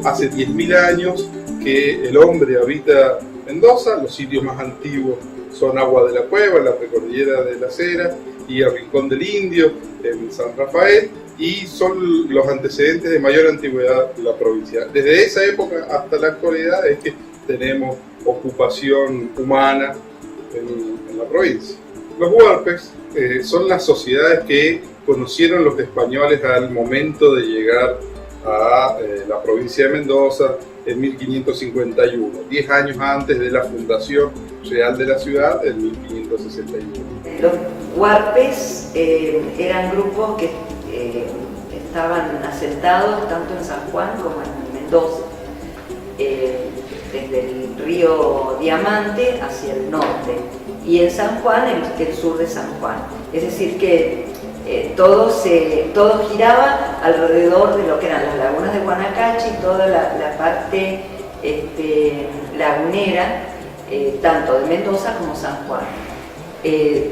hace 10.000 años que el hombre habita Mendoza. Los sitios más antiguos son Agua de la Cueva, en la precordillera de las Heras, y el Rincón del Indio, en San Rafael, y son los antecedentes de mayor antigüedad de la provincia. Desde esa época hasta la actualidad es que tenemos ocupación humana en la provincia. Los huarpes son las sociedades que conocieron los españoles al momento de llegar a la provincia de Mendoza en 1551, 10 años antes de la fundación real de la ciudad en 1561. Los huarpes eran grupos que estaban asentados tanto en San Juan como en Mendoza, desde el río Diamante hacia el norte, y en San Juan, el sur de San Juan. Es decir, que todo giraba alrededor de lo que eran las lagunas de Guanacache y toda la parte lagunera, tanto de Mendoza como San Juan.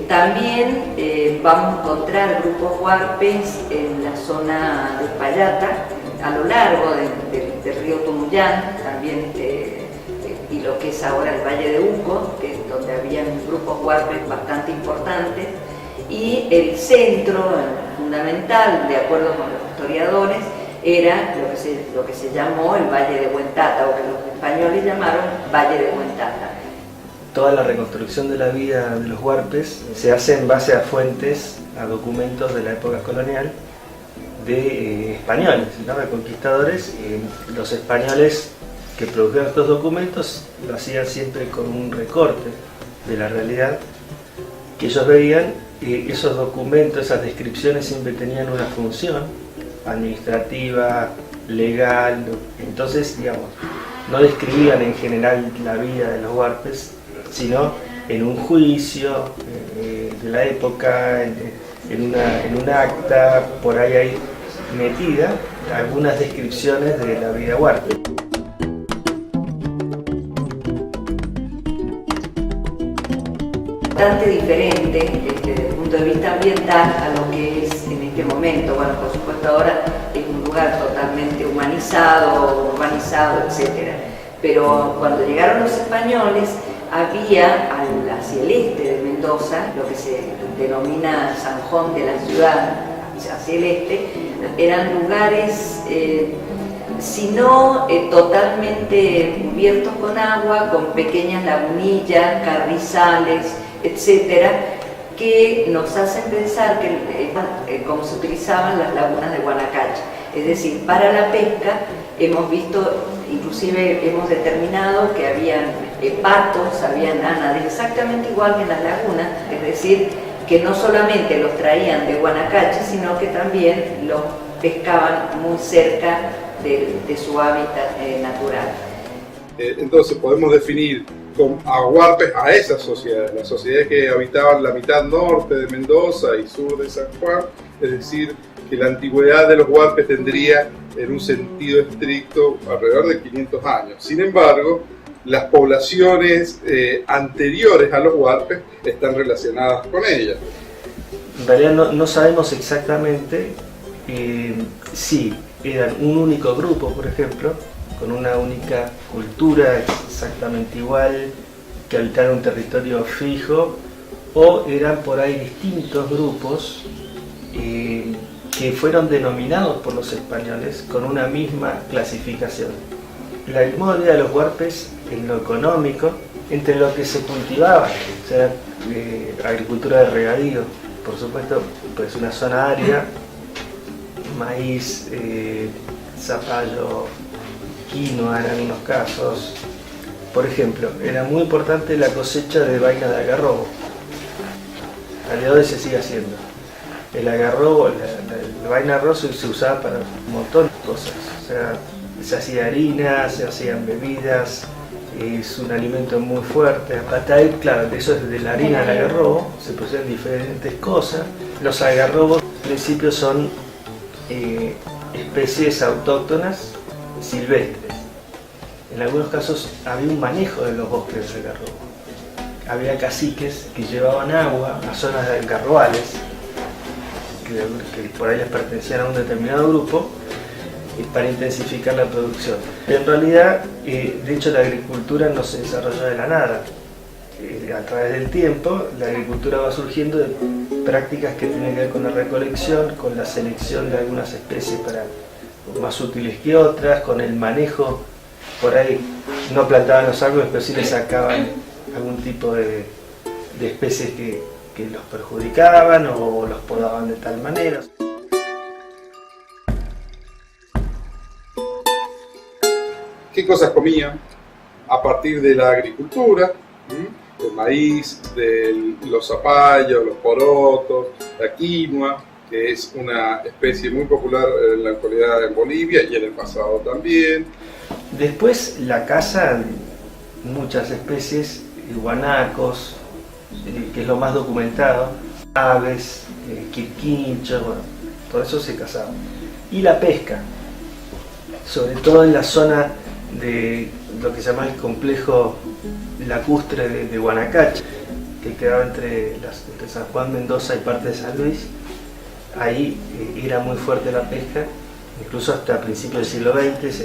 También vamos a encontrar grupos huarpes en la zona de Payata, a lo largo del río Tunuyán, también y lo que es ahora el Valle de Uco, donde habían grupos huarpes bastante importantes, y el centro fundamental, de acuerdo con los historiadores, era lo que se llamó el Valle de Huentata, o que los españoles llamaron Valle de Huentata. Toda la reconstrucción de la vida de los huarpes se hace en base a fuentes, a documentos de la época colonial de españoles, ¿no? De conquistadores. Los españoles que produjeron estos documentos lo hacían siempre con un recorte de la realidad que ellos veían. Esos documentos, esas descripciones siempre tenían una función administrativa, legal. Entonces, digamos, no describían en general la vida de los huarpes, sino en un juicio de la época, en un acta, por ahí hay metida algunas descripciones de la vida huarpe. Bastante diferente desde el punto de vista ambiental a lo que es en este momento. Bueno, por supuesto ahora es un lugar totalmente humanizado, urbanizado, etc. Pero cuando llegaron los españoles, había hacia el este de Mendoza, lo que se denomina Sanjón de la ciudad, hacia el este, eran lugares, si no totalmente cubiertos con agua, con pequeñas lagunillas, carrizales, etcétera, que nos hacen pensar que como se utilizaban las lagunas de Guanacache. Es decir, para la pesca hemos visto, inclusive hemos determinado que habían patos, habían ánades exactamente igual que en las lagunas, es decir, que no solamente los traían de Guanacache, sino que también los pescaban muy cerca de su hábitat natural. Entonces podemos definir a huarpes a esas sociedades, las sociedades que habitaban la mitad norte de Mendoza y sur de San Juan, es decir, que la antigüedad de los huarpes tendría en un sentido estricto alrededor de 500 años. Sin embargo, las poblaciones anteriores a los huarpes están relacionadas con ellas. En realidad no sabemos exactamente si eran un único grupo, por ejemplo, con una única cultura exactamente igual, que habitaron un territorio fijo, o eran por ahí distintos grupos que fueron denominados por los españoles con una misma clasificación. El modo de vida de los huarpes en lo económico, entre lo que se cultivaba, o sea, agricultura de regadío, por supuesto, pues una zona árida, maíz, zapallo, quinoa en algunos casos. Por ejemplo, era muy importante la cosecha de vaina de algarrobo. Al día de hoy se sigue haciendo. El algarrobo, la vaina de arroz se usaba para un montón de cosas. O sea, se hacía harina, se hacían bebidas, es un alimento muy fuerte. Hasta ahí, claro, eso es de la harina del algarrobo, se producen diferentes cosas. Los algarrobos, en principio, son especies autóctonas silvestres. En algunos casos había un manejo de los bosques de algarrobo. Había caciques que llevaban agua a zonas de algarrobales, que por ahí les pertenecían a un determinado grupo, para intensificar la producción. En realidad, de hecho, la agricultura no se desarrolló de la nada. A través del tiempo, la agricultura va surgiendo de prácticas que tienen que ver con la recolección, con la selección de algunas especies más útiles que otras, con el manejo. Por ahí no plantaban los árboles, pero sí les sacaban algún tipo de especies que los perjudicaban o los podaban de tal manera. ¿Qué cosas comían a partir de la agricultura? El maíz, los zapallos, los porotos, la quinoa, que es una especie muy popular en la actualidad en Bolivia y en el pasado también. Después la caza, muchas especies, guanacos, que es lo más documentado, aves, quirquinchos, bueno, todo eso se cazaba. Y la pesca, sobre todo en la zona de lo que se llama el complejo lacustre de Guanacache, que quedaba entre San Juan, Mendoza y parte de San Luis. Ahí era muy fuerte la pesca, incluso hasta principios del siglo XX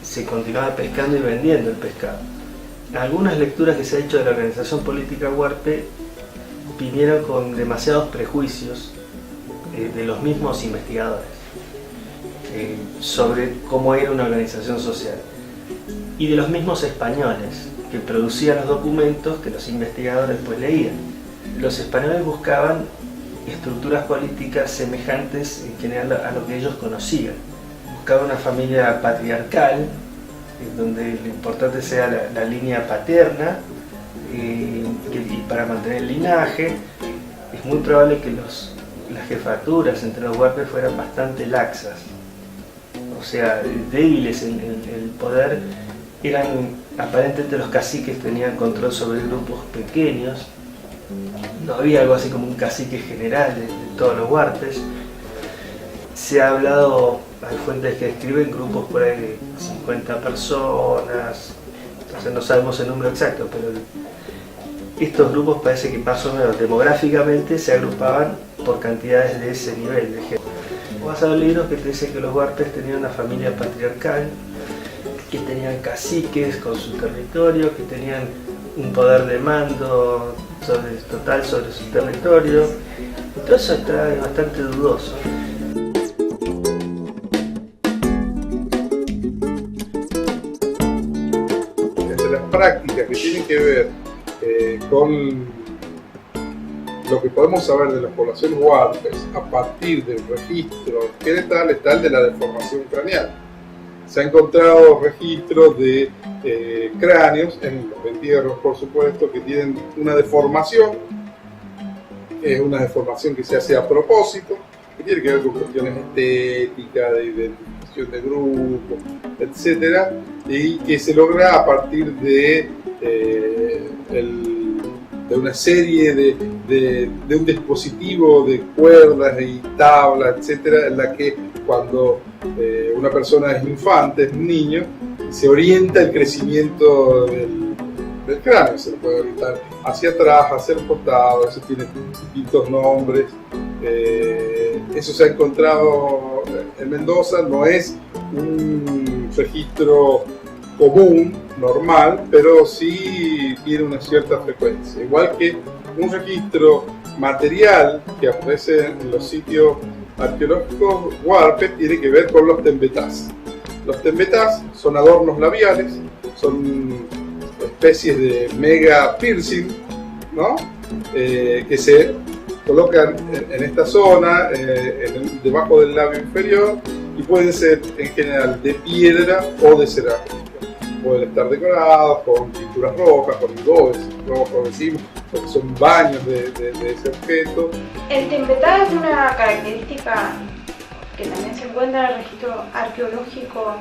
se continuaba pescando y vendiendo el pescado. Algunas lecturas que se ha hecho de la organización política Huarpe vinieron con demasiados prejuicios de los mismos investigadores sobre cómo era una organización social, y de los mismos españoles que producían los documentos que los investigadores pues leían. Los españoles buscaban estructuras políticas semejantes en general a lo que ellos conocían. Buscaban una familia patriarcal, donde lo importante sea la línea paterna, y para mantener el linaje. Es muy probable que las jefaturas entre los Huarpes fueran bastante laxas, o sea, débiles en el poder. Eran aparentemente los caciques, tenían control sobre grupos pequeños. No había algo así como un cacique general de todos los Huarpes. Se ha hablado, hay fuentes que escriben grupos por ahí de 50 personas, entonces no sabemos el número exacto, pero estos grupos parece que más o menos demográficamente se agrupaban por cantidades de ese nivel de gente. Vas a ver libros que te dicen que los Huarpes tenían una familia patriarcal, que tenían caciques con su territorio, que tenían un poder de mando total sobre su territorio. Todo eso está bastante dudoso. Entre las prácticas que tienen que ver con lo que podemos saber de las poblaciones Huarpes a partir del registro esqueletal está el de la deformación craneal. Se han encontrado registros de cráneos en los entierros, por supuesto, que tienen una deformación. Es una deformación que se hace a propósito, que tiene que ver con cuestiones estéticas, de identificación de grupos, etc. Y que se logra a partir de una serie de un dispositivo de cuerdas y tablas, etc., en la que cuando una persona es infante, es un niño, se orienta el crecimiento del cráneo, se lo puede orientar hacia atrás, hacia el costado, eso tiene distintos nombres. Eso se ha encontrado en Mendoza, no es un registro común, normal, pero sí tiene una cierta frecuencia, igual que un registro material que aparece en los sitios arqueológicos Huarpe tiene que ver con los tembetás. Los tembetás son adornos labiales, son especies de mega piercing, ¿no? Que se colocan en esta zona, debajo del labio inferior, y pueden ser en general de piedra o de cerámica. Pueden estar decorados con pinturas rojas, con higos rojos encima, porque son baños de ese objeto. El tembetá es una característica que también se encuentra en el registro arqueológico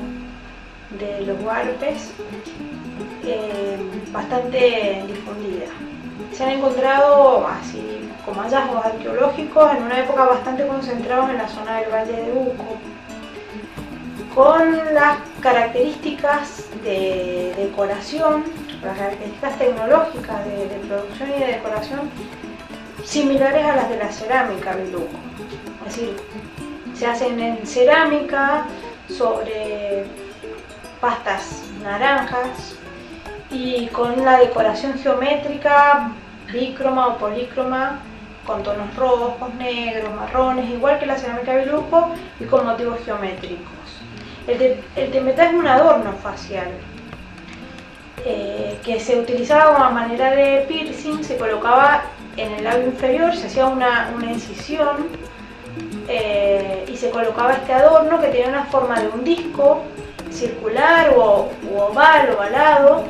de los Huarpes, bastante difundida. Se han encontrado así como hallazgos arqueológicos en una época bastante concentrados en la zona del Valle de Uco, con las características de decoración, las características tecnológicas de producción y de decoración similares a las de la cerámica del Uco. Es decir, se hacen en cerámica, sobre pastas naranjas y con una decoración geométrica bícroma o polícroma con tonos rojos, negros, marrones, igual que la cerámica bilujo y con motivos geométricos. El tembetá es un adorno facial que se utilizaba como manera de piercing, se colocaba en el labio inferior, se hacía una incisión y se colocaba este adorno que tenía una forma de un disco circular o oval, ovalado,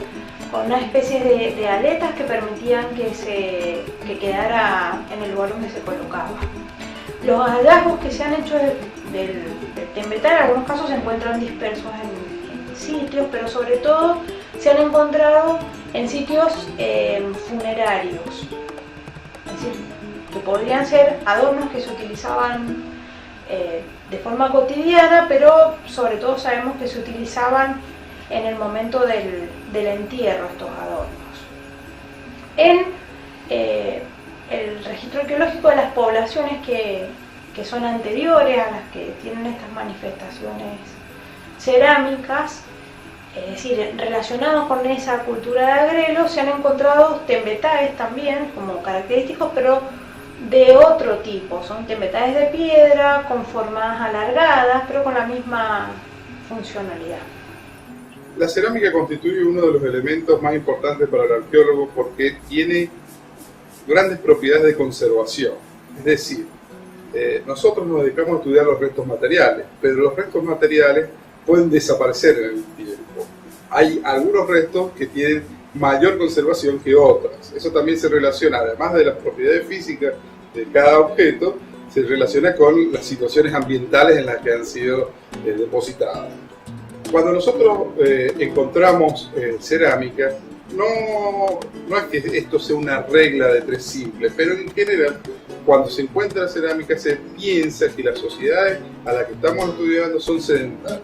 con una especie de aletas que permitían que quedara en el lugar donde se colocaba. Los hallazgos que se han hecho del tembetá en algunos casos se encuentran dispersos en sitios, pero sobre todo se han encontrado en sitios funerarios, es decir, que podrían ser adornos que se utilizaban de forma cotidiana, pero sobre todo sabemos que se utilizaban en el momento del entierro estos adornos. En el registro arqueológico de las poblaciones que son anteriores a las que tienen estas manifestaciones cerámicas, es decir, relacionados con esa cultura de agrelo, se han encontrado tembetáes también como característicos, pero de otro tipo. Son tembetáes de piedra con formas alargadas, pero con la misma funcionalidad. La cerámica constituye uno de los elementos más importantes para el arqueólogo porque tiene grandes propiedades de conservación. Es decir, nosotros nos dedicamos a estudiar los restos materiales, pero los restos materiales pueden desaparecer en el tiempo. Hay algunos restos que tienen mayor conservación que otras. Eso también se relaciona, además de las propiedades físicas de cada objeto, se relaciona con las situaciones ambientales en las que han sido depositadas. Cuando nosotros encontramos cerámica, no es que esto sea una regla de tres simples, pero en general, cuando se encuentra cerámica, se piensa que las sociedades a las que estamos estudiando son sedentarias.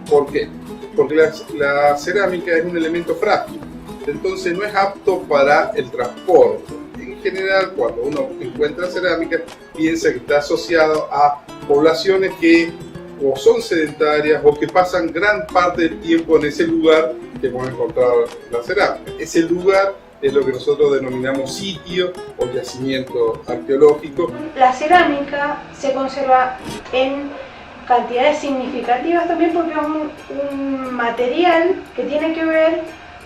¿Por qué? Porque la cerámica es un elemento frágil, entonces no es apto para el transporte. En general, cuando uno encuentra cerámica, piensa que está asociado a poblaciones que o son sedentarias o que pasan gran parte del tiempo en ese lugar que hemos encontrado la cerámica. Ese lugar es lo que nosotros denominamos sitio o yacimiento arqueológico. La cerámica se conserva en cantidades significativas también porque es un material que tiene que ver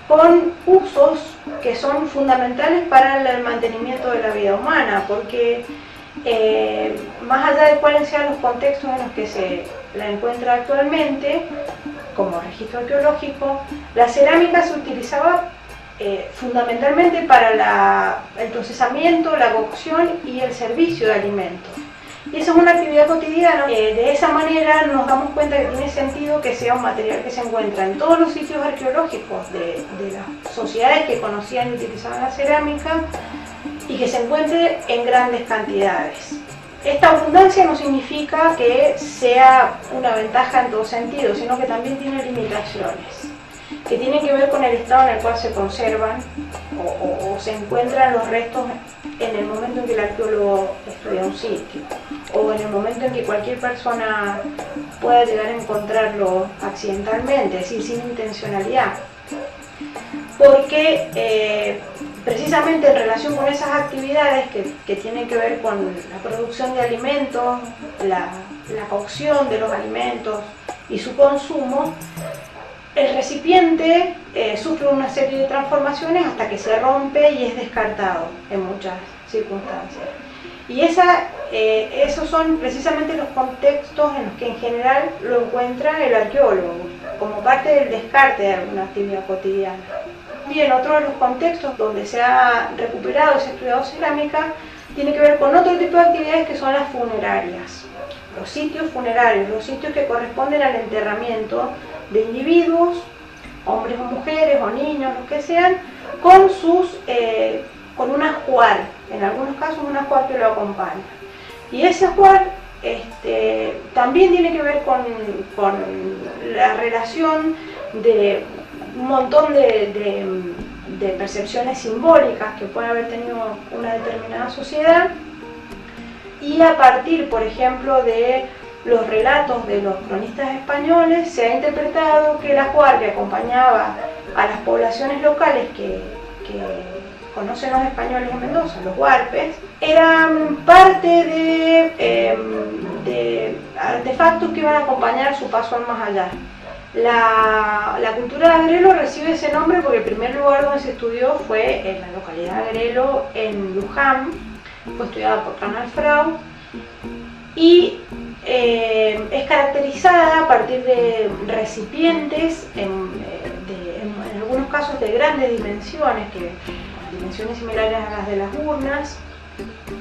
con usos que son fundamentales para el mantenimiento de la vida humana, porque más allá de cuáles sean los contextos en los que se la encuentra actualmente, como registro arqueológico, la cerámica se utilizaba fundamentalmente para el procesamiento, la cocción y el servicio de alimentos. Y esa es una actividad cotidiana. De esa manera nos damos cuenta que tiene sentido que sea un material que se encuentra en todos los sitios arqueológicos de las sociedades que conocían y utilizaban la cerámica y que se encuentre en grandes cantidades. Esta abundancia no significa que sea una ventaja en todo sentido, sino que también tiene limitaciones, que tienen que ver con el estado en el cual se conservan o se encuentran los restos en el momento en que el arqueólogo estudia un sitio, o en el momento en que cualquier persona pueda llegar a encontrarlo accidentalmente, es decir, sin intencionalidad. Porque precisamente en relación con esas actividades que tienen que ver con la producción de alimentos, la cocción de los alimentos y su consumo, el recipiente sufre una serie de transformaciones hasta que se rompe y es descartado en muchas circunstancias. Y esos son precisamente los contextos en los que en general lo encuentra el arqueólogo, como parte del descarte de alguna actividad cotidiana. Bien, otro de los contextos donde se ha recuperado, se ha estudiado cerámica, tiene que ver con otro tipo de actividades que son las funerarias. Los sitios funerarios, los sitios que corresponden al enterramiento de individuos, hombres o mujeres o niños, lo que sean, con un ajuar, en algunos casos un ajuar que lo acompaña. Y ese ajuar también tiene que ver con la relación de un montón de percepciones simbólicas que puede haber tenido una determinada sociedad, y a partir, por ejemplo, de los relatos de los cronistas españoles, se ha interpretado que el ajuar que acompañaba a las poblaciones locales que conocen los españoles en Mendoza, los huarpes, eran parte de artefactos que iban a acompañar su paso al más allá. La cultura de Agrelo recibe ese nombre porque el primer lugar donde se estudió fue en la localidad de Agrelo, en Luján, fue estudiada por Canal Frau, y es caracterizada a partir de recipientes, en algunos casos de grandes dimensiones, dimensiones similares a las de las urnas.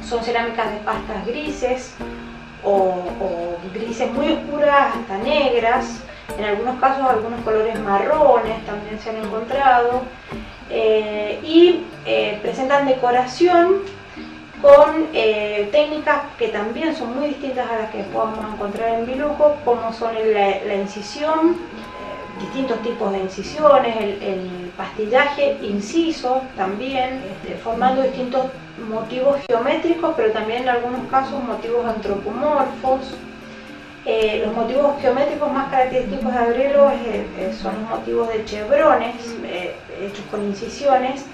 Son cerámicas de pastas grises o grises muy oscuras hasta negras, en algunos casos algunos colores marrones también se han encontrado, y presentan decoración con técnicas que también son muy distintas a las que podemos encontrar en Biluco, como son la incisión, distintos tipos de incisiones, el pastillaje inciso también, formando distintos motivos geométricos, pero también en algunos casos motivos antropomorfos. Los motivos geométricos más característicos de Agrelo son los motivos de chevrones hechos con incisiones,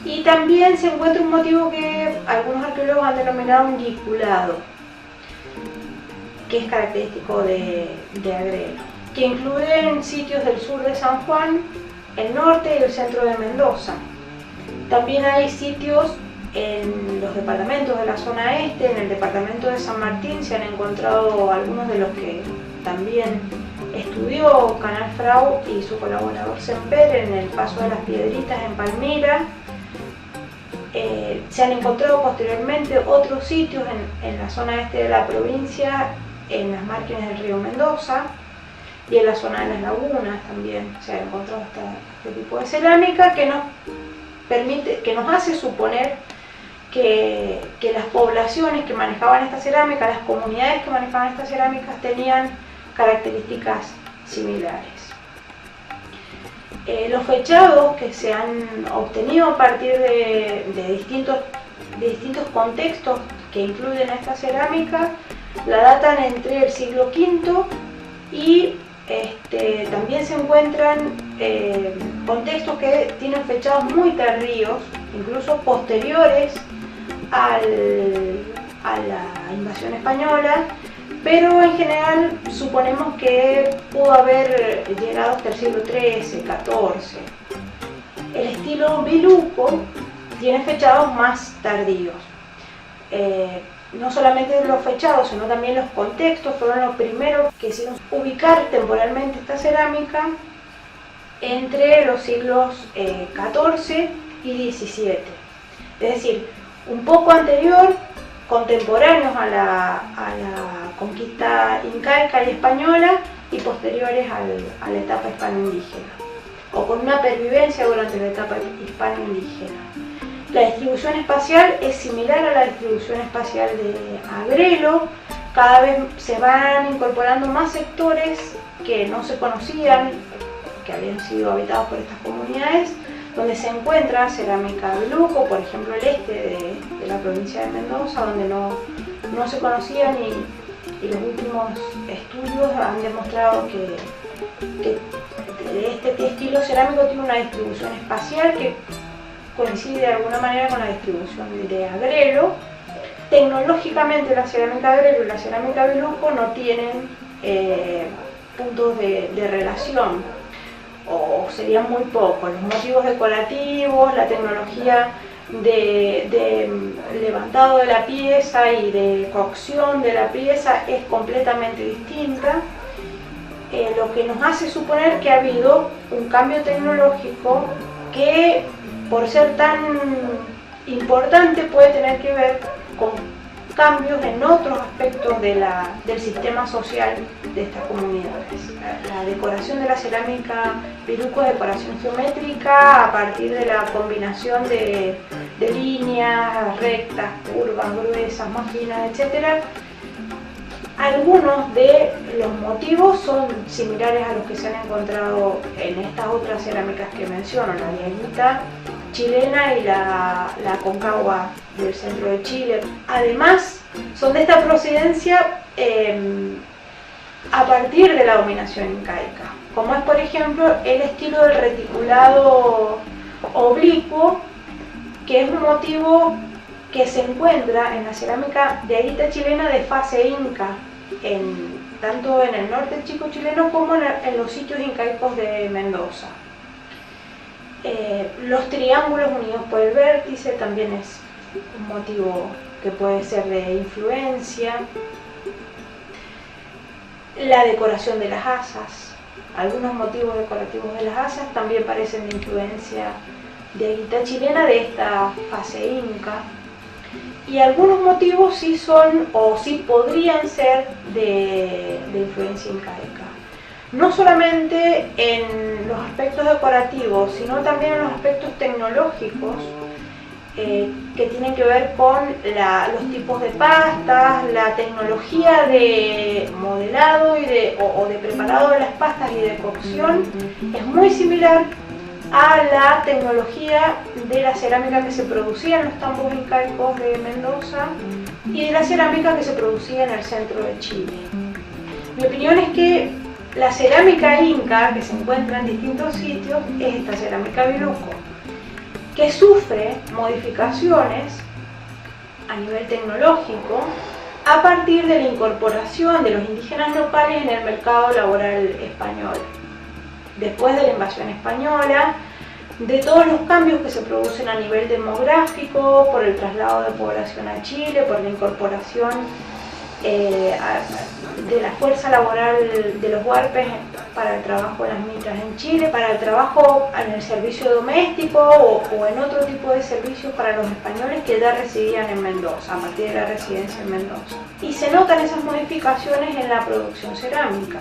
y también se encuentra un motivo que algunos arqueólogos han denominado un guiculado, que es característico de Agrelo, que incluyen sitios del sur de San Juan, el norte y el centro de Mendoza. También hay sitios en los departamentos de la zona este. En el departamento de San Martín se han encontrado algunos de los que también estudió Canal Frau y su colaborador Semper en el Paso de las Piedritas en Palmira. Se han encontrado posteriormente otros sitios en la zona este de la provincia, en las márgenes del río Mendoza y en la zona de las lagunas también se ha encontrado este tipo de cerámica que nos hace suponer que las poblaciones que manejaban esta cerámica, las comunidades que manejaban estas cerámicas, tenían características similares. Los fechados que se han obtenido a partir de distintos contextos que incluyen a esta cerámica la datan entre el siglo V y también se encuentran contextos que tienen fechados muy tardíos, incluso posteriores a la invasión española, pero en general suponemos que pudo haber llegado hasta el siglo XIII, XIV. El estilo Biluco tiene fechados más tardíos. No solamente los fechados, sino también los contextos fueron los primeros que hicieron ubicar temporalmente esta cerámica entre los siglos XIV y XVII. Es decir, un poco anterior, contemporáneos a la conquista incaica y española, y posteriores a la etapa hispano-indígena, o con una pervivencia durante la etapa hispano-indígena. La distribución espacial es similar a la distribución espacial de Agrelo. Cada vez se van incorporando más sectores que no se conocían, que habían sido habitados por estas comunidades, donde se encuentra cerámica Biluco, por ejemplo el este de la provincia de Mendoza, donde no se conocían, y los últimos estudios han demostrado que este estilo cerámico tiene una distribución espacial que coincide de alguna manera con la distribución de Agrelo. Tecnológicamente la cerámica Agrelo y la cerámica Biluco no tienen puntos de relación, o serían muy pocos. Los motivos decorativos, la tecnología de levantado de la pieza y de cocción de la pieza es completamente distinta, lo que nos hace suponer que ha habido un cambio tecnológico que, por ser tan importante, puede tener que ver con cambios en otros aspectos del sistema social de estas comunidades. La decoración de la cerámica Biluco es decoración geométrica a partir de la combinación de líneas rectas, curvas, gruesas, más finas, etc. Algunos de los motivos son similares a los que se han encontrado en estas otras cerámicas que menciono, la diaguita chilena y la Aconcagua del centro de Chile. Además, son de esta procedencia a partir de la dominación incaica, como es por ejemplo el estilo del reticulado oblicuo, que es un motivo que se encuentra en la cerámica de aguita chilena de fase inca, tanto en el norte chico chileno como en los sitios incaicos de Mendoza. Los triángulos unidos por el vértice también es un motivo que puede ser de influencia. La decoración de las asas, algunos motivos decorativos de las asas también parecen de influencia de aguita chilena de esta fase inca. Y algunos motivos sí son o sí podrían ser de influencia incaica. No solamente en los aspectos decorativos, sino también en los aspectos tecnológicos que tienen que ver con los tipos de pastas, la tecnología de modelado o de preparado de las pastas y de cocción es muy similar a la tecnología de la cerámica que se producía en los tambos incaicos de Mendoza y de la cerámica que se producía en el centro de Chile. Mi opinión es que la cerámica inca que se encuentra en distintos sitios es esta cerámica biluco, que sufre modificaciones a nivel tecnológico a partir de la incorporación de los indígenas locales en el mercado laboral español. Después de la invasión española, de todos los cambios que se producen a nivel demográfico, por el traslado de población a Chile, por la incorporación de la fuerza laboral de los huarpes para el trabajo de las mitras en Chile, para el trabajo en el servicio doméstico o en otro tipo de servicios para los españoles que ya residían en Mendoza, a partir de la residencia en Mendoza. Y se notan esas modificaciones en la producción cerámica.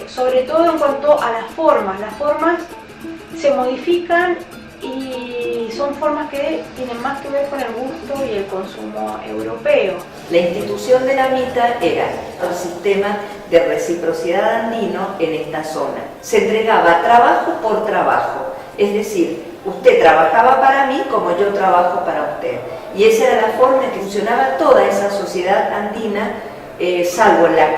Sobre todo en cuanto a las formas se modifican y son formas que tienen más que ver con el gusto y el consumo europeo. La institución de la mita era el sistema de reciprocidad andino en esta zona. Se entregaba trabajo por trabajo, es decir, usted trabajaba para mí como yo trabajo para usted. Y esa era la forma en que funcionaba toda esa sociedad andina, salvo en la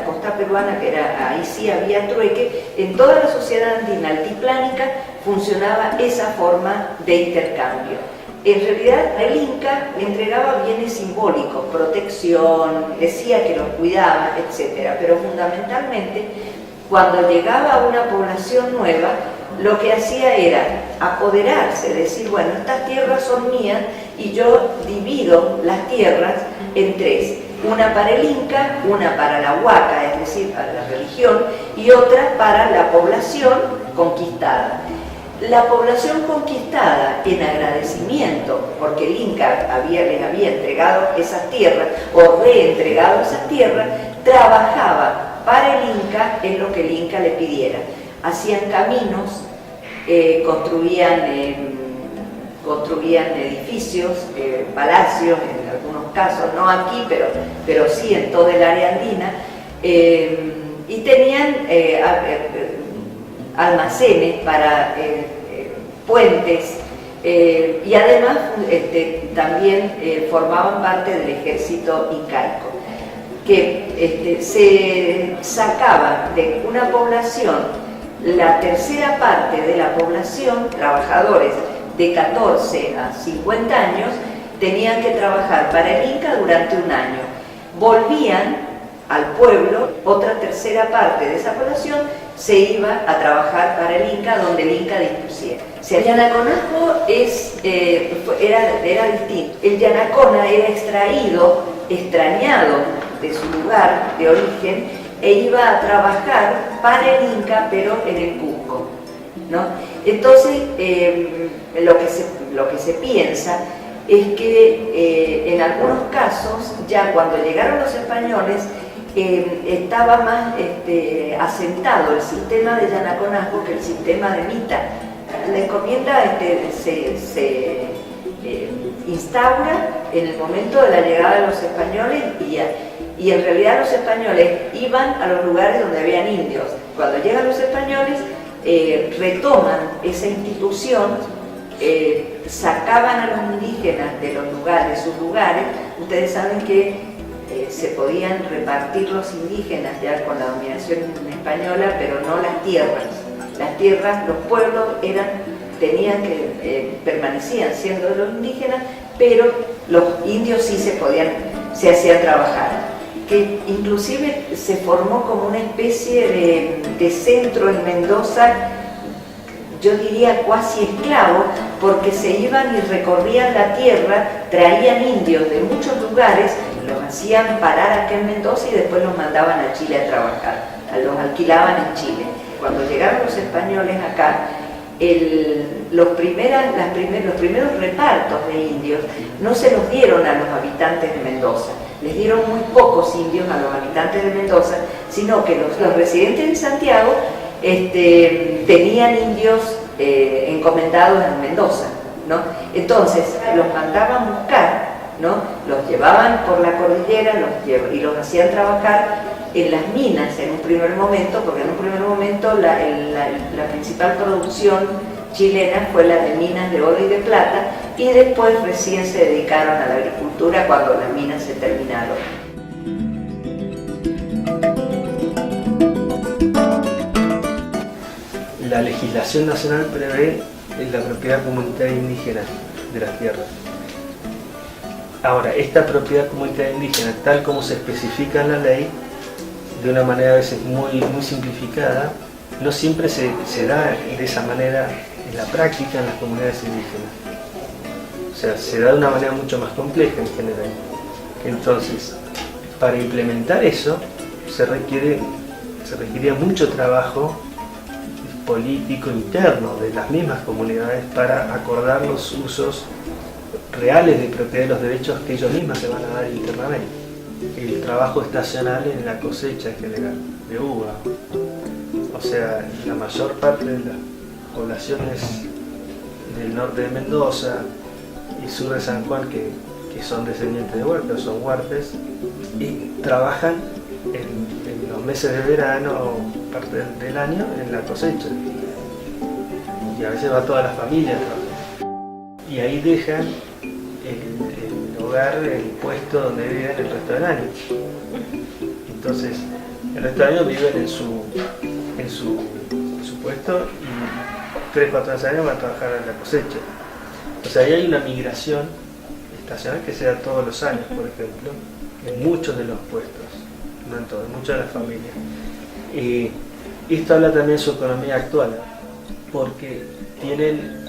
costa peruana, que era, ahí sí había trueque. En toda la sociedad andina altiplánica funcionaba esa forma de intercambio. En realidad el Inca le entregaba bienes simbólicos, protección, decía que los cuidaba, etc. Pero fundamentalmente, cuando llegaba a una población nueva, lo que hacía era apoderarse, decir, bueno, estas tierras son mías y yo divido las tierras en tres. Una para el Inca, una para la Huaca, es decir, para la religión, y otra para la población conquistada. La población conquistada, en agradecimiento, porque el Inca les había entregado esas tierras, o reentregado esas tierras, trabajaba para el Inca en lo que el Inca le pidiera. Hacían caminos, construían edificios, palacios, en algunos casos, no aquí, pero sí en toda el área andina, y tenían almacenes para puentes, y además también formaban parte del ejército incaico, que se sacaba de una población la tercera parte de la población, trabajadores de 14 a 50 años, tenían que trabajar para el Inca durante un año. Volvían al pueblo, otra tercera parte de esa población se iba a trabajar para el Inca, donde el Inca dispusiera. El yanaconazgo era distinto. El yanacona era extrañado de su lugar de origen, e iba a trabajar para el Inca, pero en el Cusco, ¿no? Entonces, lo que se piensa es que en algunos casos, ya cuando llegaron los españoles, estaba más asentado el sistema de yanaconazgo que el sistema de mita. La encomienda se instaura en el momento de la llegada de los españoles y en realidad los españoles iban a los lugares donde habían indios. Cuando llegan los españoles, retoman esa institución, sacaban a los indígenas de sus lugares. Ustedes saben que se podían repartir los indígenas ya con la dominación española, pero no las tierras. Las tierras, los pueblos permanecían siendo de los indígenas, pero los indios sí se hacía trabajar. Que inclusive se formó como una especie de centro en Mendoza, yo diría cuasi esclavo, porque se iban y recorrían la tierra, traían indios de muchos lugares, los hacían parar acá en Mendoza y después los mandaban a Chile a trabajar, los alquilaban en Chile. Cuando llegaron los españoles acá, los primeros repartos de indios no se los dieron a los habitantes de Mendoza, les dieron muy pocos indios a los habitantes de Mendoza, sino que los residentes de Santiago tenían indios encomendados en Mendoza, ¿no? Entonces los mandaban buscar, ¿no? Los llevaban por la cordillera y los hacían trabajar en las minas en un primer momento, porque en un primer momento la principal producción chilena fue la de minas de oro y de plata, y después recién se dedicaron a la agricultura cuando las minas se terminaron. La legislación nacional prevé la propiedad comunitaria indígena de las tierras. Ahora, esta propiedad comunitaria indígena, tal como se especifica en la ley, de una manera a veces muy simplificada, no siempre se da de esa manera en la práctica en las comunidades indígenas. O sea, se da de una manera mucho más compleja en general. Entonces, para implementar eso, se requería mucho trabajo político interno de las mismas comunidades para acordar los usos reales de propiedad de los derechos que ellos mismas se van a dar internamente. El trabajo estacional en la cosecha en general, de uva. O sea, la mayor parte de las poblaciones del norte de Mendoza y sur de San Juan, que son descendientes de huarpes, son huarpes, y trabajan en los meses de verano o parte del año en la cosecha. Y a veces va toda la familia a trabajar. Y ahí dejan el hogar, el puesto donde viven el resto del año. Entonces, el resto del año viven en su puesto y 3-4 veces al año van a trabajar en la cosecha. O sea, ahí hay una migración estacional que se da todos los años, por ejemplo, en muchos de los puestos, no en todos, en muchas de las familias. Esto habla también de su economía actual, porque tienen,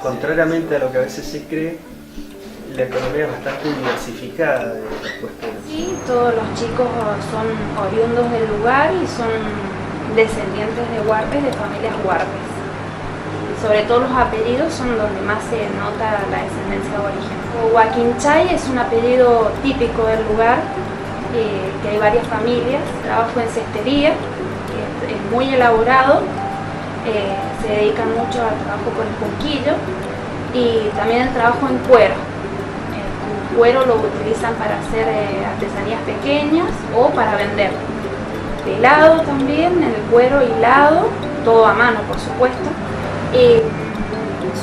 contrariamente a lo que a veces se cree, la economía es bastante diversificada de los puestos. Sí, todos los chicos son oriundos del lugar y son descendientes de huarpes, de familias huarpes. Sobre todo los apellidos son donde más se nota la descendencia de origen. Huaquinchay es un apellido típico del lugar, que hay varias familias. Trabajo en cestería, que es muy elaborado, se dedican mucho al trabajo con el junquillo y también el trabajo en cuero. El cuero lo utilizan para hacer artesanías pequeñas o para vender. Pelado también, el cuero hilado, todo a mano por supuesto. Y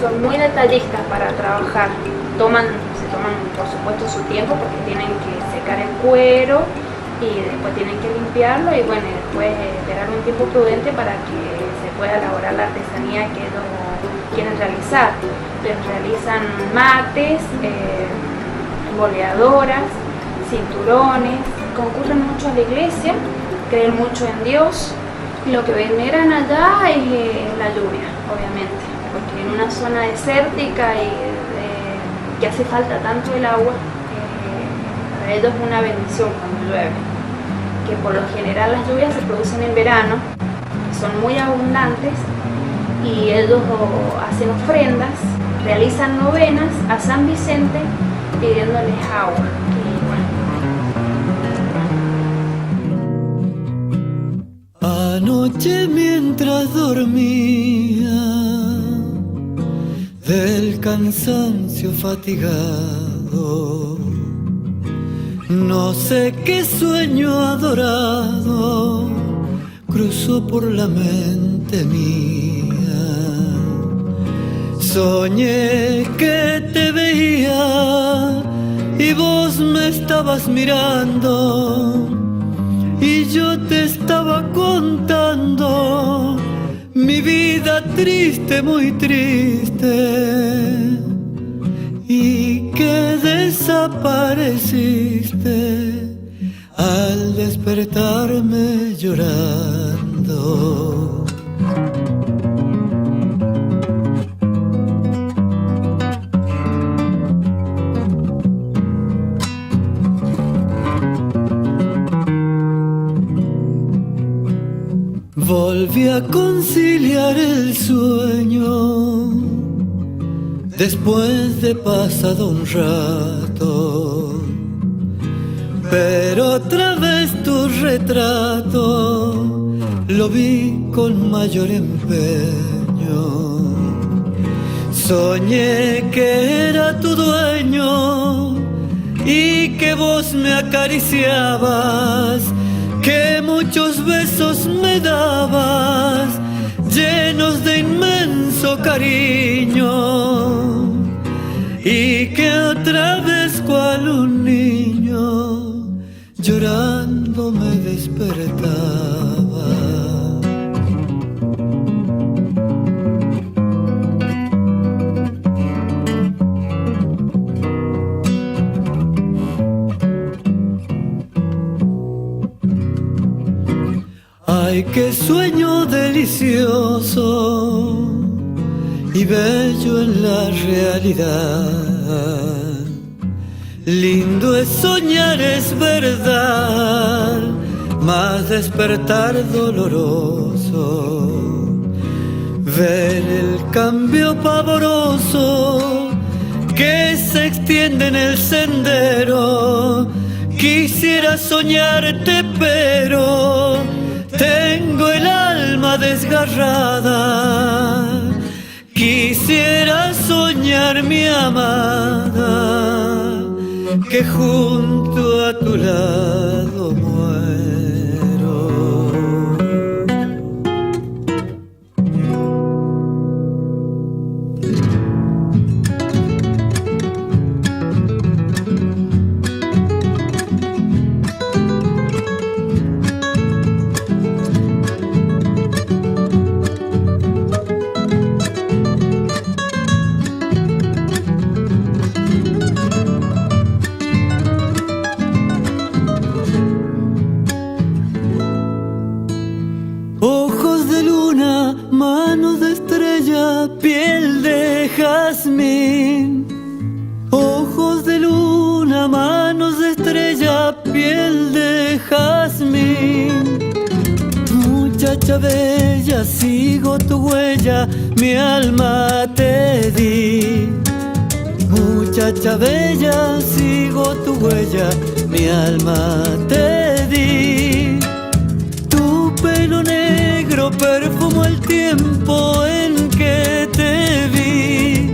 son muy detallistas para trabajar, se toman por supuesto su tiempo porque tienen que secar el cuero y después tienen que limpiarlo y bueno, después esperar un tiempo prudente para que se pueda elaborar la artesanía que ellos quieren realizar. Les realizan mates, boleadoras, cinturones, concurren mucho a la iglesia, creen mucho en Dios. Lo que veneran allá es la lluvia, obviamente, porque en una zona desértica y que hace falta tanto el agua, para ellos es una bendición cuando llueve. Que por lo general las lluvias se producen en verano, son muy abundantes y ellos hacen ofrendas, realizan novenas a San Vicente pidiéndoles agua. Anoche mientras dormía, del cansancio fatigado, no sé qué sueño adorado cruzó por la mente mía. Soñé que te veía y vos me estabas mirando y yo te estaba contando mi vida triste, muy triste, y que desapareciste al despertarme llorando. Volví a conciliar el sueño después de pasado un rato, pero otra vez tu retrato lo vi con mayor empeño. Soñé que era tu dueño y que vos me acariciabas, que muchos besos me dabas, llenos de inmenso cariño, y que otra vez cual un niño llorando me despertaba. Ay, qué sueño delicioso y bello en la realidad. Lindo es soñar, es verdad, mas despertar doloroso. Ver el cambio pavoroso que se extiende en el sendero. Quisiera soñarte, pero tengo el alma desgarrada. Quisiera soñar, mi amada, que junto a tu lado muero. Ojos de luna, manos de estrella, piel de jazmín. Ojos de luna, manos de estrella, piel de jazmín. Muchacha bella, sigo tu huella, mi alma te di. Muchacha bella, sigo tu huella, mi alma te di. Tu pelo negro perfumó el tiempo en que te vi.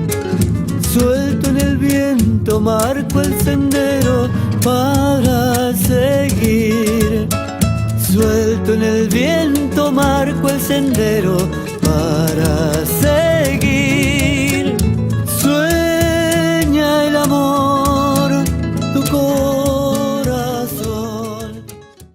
Suelto en el viento marco el sendero para seguir. Suelto en el viento marco el sendero para seguir.